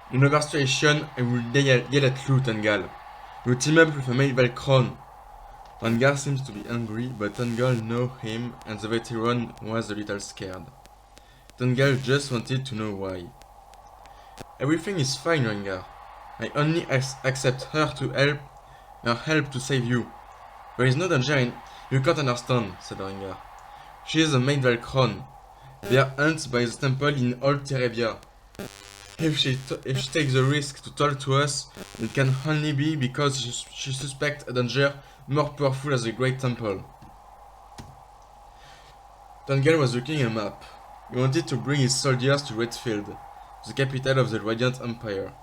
In another situation, I will yell at you, Tungal. You team up with a medieval crown. Tungal seems to be angry, but Tungal knows him and the veteran was a little scared. Tungal just wanted to know why. Everything is fine, Rengar. I only accept her help to save you. There is no danger in... You can't understand, said Rengar. She is a medieval crown. They are hunted by the temple in old Terebia. If she takes the risk to talk to us, it can only be because she suspects a danger more powerful as the Great Temple. Tungal was looking at a map. He wanted to bring his soldiers to Redfield, the capital of the Radiant Empire.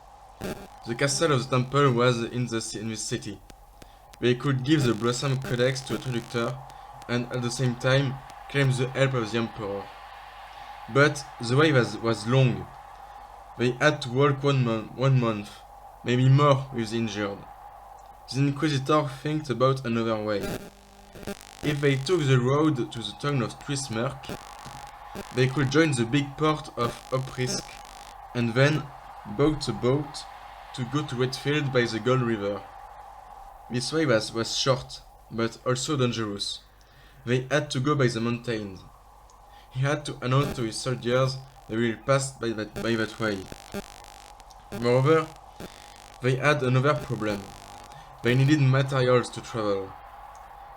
The castle of the temple was in this city. They could give the Blossom Codex to a traductor and at the same time claim the help of the Emperor. But the way was long. They had to walk one month, maybe more with the injured. The Inquisitor thinks about another way. If they took the road to the town of Twismerk, they could join the big port of Oprisk and then boat a boat to go to Redfield by the Gold River. This way was short, but also dangerous. They had to go by the mountains. He had to announce to his soldiers they will pass by that way. Moreover, they had another problem. They needed materials to travel.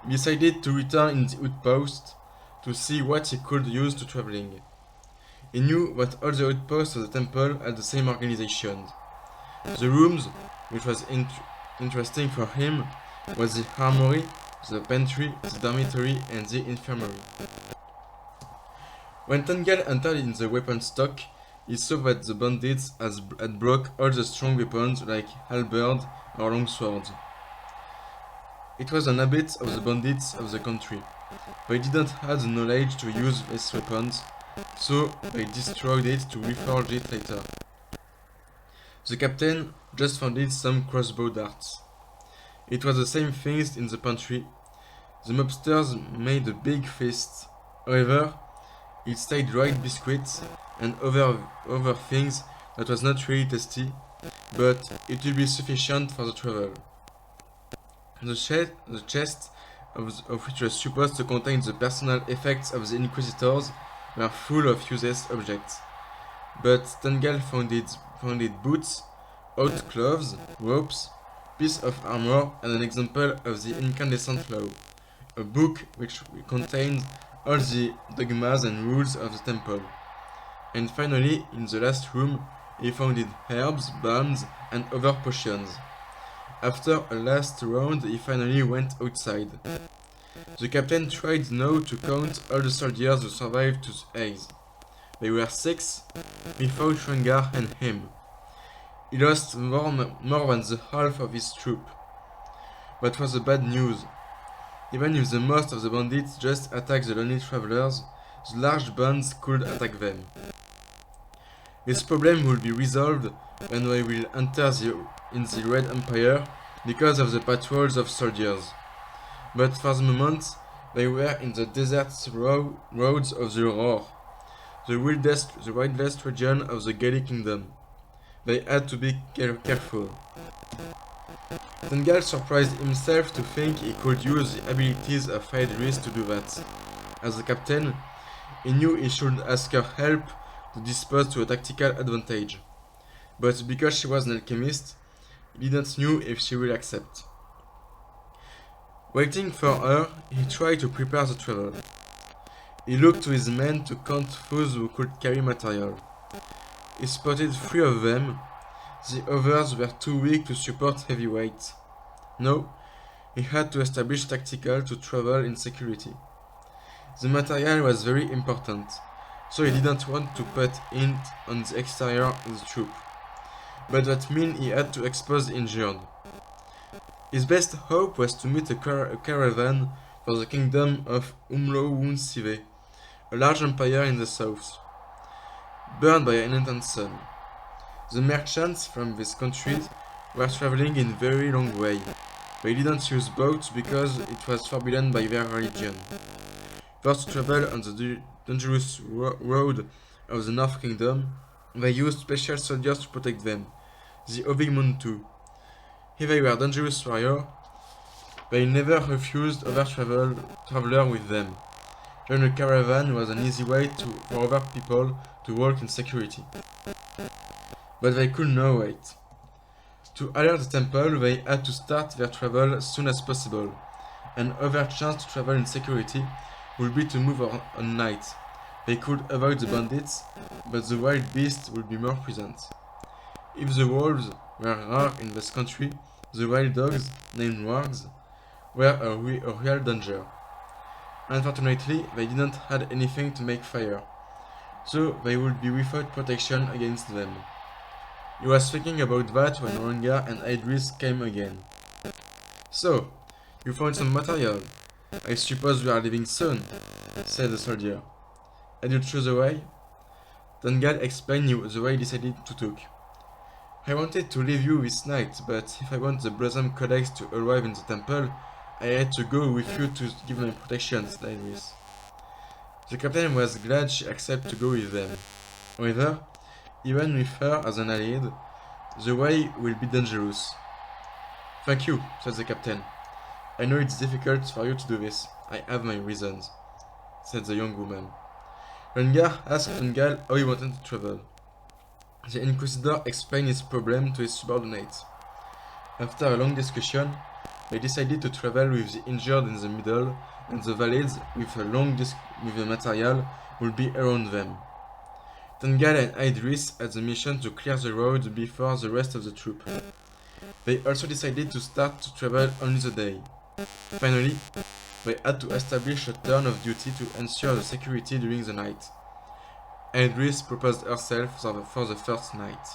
He decided to return in the outpost to see what he could use to traveling. He knew that all the outposts of the temple had the same organization. The rooms, which was interesting for him, was the armory, the pantry, the dormitory, and the infirmary. When Tungal entered in the weapon stock, he saw that the bandits had broke all the strong weapons like halberd or longswords. It was an habit of the bandits of the country. They didn't have the knowledge to use these weapons, so they destroyed it to reforge it later. The captain just found some crossbow darts. It was the same things in the pantry. The mobsters made a big feast. However, it stayed dried biscuits and other things that was not really tasty, but it will be sufficient for the travel. The chest of which was supposed to contain the personal effects of the Inquisitors were full of useless objects. But Tungal found it boots, oat cloves, ropes, piece of armor, and an example of the incandescent law, a book which contained all the dogmas and rules of the temple. And finally, in the last room, he found herbs, balms, and other potions. After a last round, he finally went outside. The captain tried now to count all the soldiers who survived to the haze. They were 6, without Shwengar and him. He lost more than the half of his troop. That was the bad news. Even if the most of the bandits just attacked the lonely travelers, the large bands could attack them. This problem will be resolved when we will enter in the Red Empire because of the patrols of soldiers. But for the moment, they were in the desert roads of the Roar, the wildest region of the Gallic Kingdom. They had to be careful. Tungal surprised himself to think he could use the abilities of Phaedrus to do that. As a captain, he knew he should ask her help to dispose to a tactical advantage. But because she was an alchemist, he didn't know if she will accept. Waiting for her, he tried to prepare the travel. He looked to his men to count those who could carry material. He spotted 3 of them. The others were too weak to support heavy weight. No, he had to establish tactical to travel in security. The material was very important, so he didn't want to put it on the exterior of the troop. But that meant he had to expose the injured. His best hope was to meet a caravan for the kingdom of Umlo-Wun-Sive, a large empire in the south, burned by an intense sun. The merchants from this country were traveling in very long way. They didn't use boats because it was forbidden by their religion. Forced to travel on the dangerous road of the North Kingdom, they used special soldiers to protect them, the Ovigmund too. If they were dangerous warriors, they never refused other travelers with them. Join a caravan was an easy way for other people to walk in security. But they could not wait. To alert the temple, they had to start their travel as soon as possible. Another chance to travel in security would be to move on night. They could avoid the bandits, but the wild beasts would be more present. If the wolves were rare in this country, the wild dogs, named wargs, were a real danger. Unfortunately, they didn't have anything to make fire, so they would be without protection against them. He was thinking about that when Ranga and Idris came again. So, you found some material. I suppose we are leaving soon, said the soldier. And you chose a way? Tungal explained the way he decided to take. I wanted to leave you this night, but if I want the Blossom Codex to arrive in the temple, I had to go with you to give me protection, said Idris. The captain was glad she accepted to go with them. However, even with her as an ally, the way will be dangerous. Thank you, said the captain. I know it's difficult for you to do this. I have my reasons, said the young woman. Rengar asked Tungal how he wanted to travel. The Inquisitor explained his problem to his subordinates. After a long discussion, they decided to travel with the injured in the middle, and the valids with the material would be around them. Tungal and Idris had the mission to clear the road before the rest of the troop. They also decided to start to travel only the day. Finally, they had to establish a turn of duty to ensure the security during the night. Idris proposed herself for the first night.